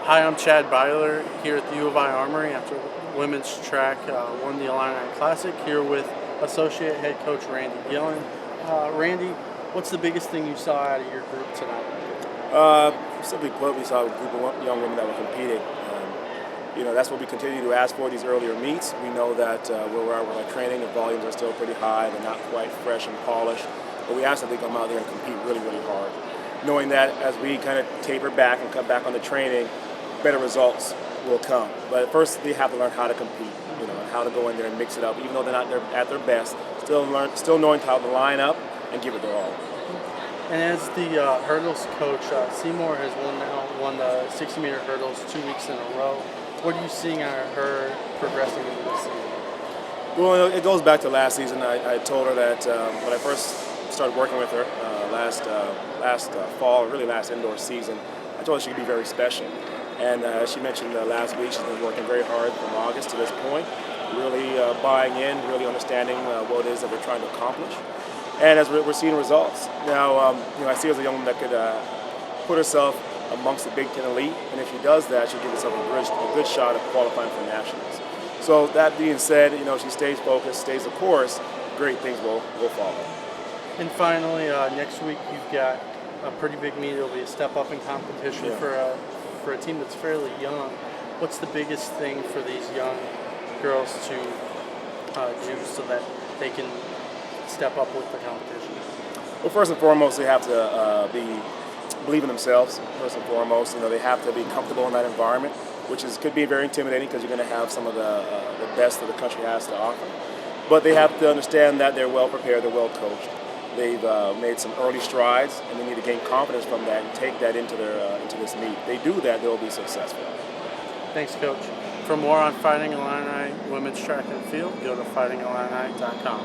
Hi, I'm Chad Byler here at the U of I Armory after women's track won the Illini Classic, here with Associate Head Coach Randy Gillon. Randy, what's the biggest thing you saw out of your group tonight? Simply put, we saw a group of young women that were competing. That's what we continue to ask for these earlier meets. We know that where we are with our training, the volumes are still pretty high. They're not quite fresh and polished. But we ask that they come out there and compete really, really hard, knowing that as we kind of taper back and cut back on the training, better results will come. But first, they have to learn how to compete, and how to go in there and mix it up. Even though they're not at their best, still knowing how to line up and give it their all. And as the hurdles coach, Seymour has won the 60-meter hurdles 2 weeks in a row. What are you seeing out of her progressing into this season? Well, it goes back to last season. I told her that when I first started working with her last fall, really last indoor season, I told her she could be very special. And as she mentioned last week, she's been working very hard from August to this point, really buying in, really understanding what it is that we're trying to accomplish. And as we're seeing results. Now, I see her as a young woman that could put herself amongst the Big Ten elite, and if she does that, she'll give herself a good shot at qualifying for nationals. So that being said, she stays focused, stays the course, great things will follow. And finally, next week you've got a pretty big meet. It'll be a step up in competition for a team that's fairly young. What's the biggest thing for these young girls to do so that they can step up with the competition? Well, first and foremost, they have to believe in themselves. First and foremost, they have to be comfortable in that environment, which could be very intimidating because you're going to have some of the best that the country has to offer. But they have to understand that they're well prepared, they're well coached. They've made some early strides, and they need to gain confidence from that and take that into this meet. If they do that, they'll be successful. Thanks, Coach. For more on Fighting Illini women's track and field, go to fightingillini.com.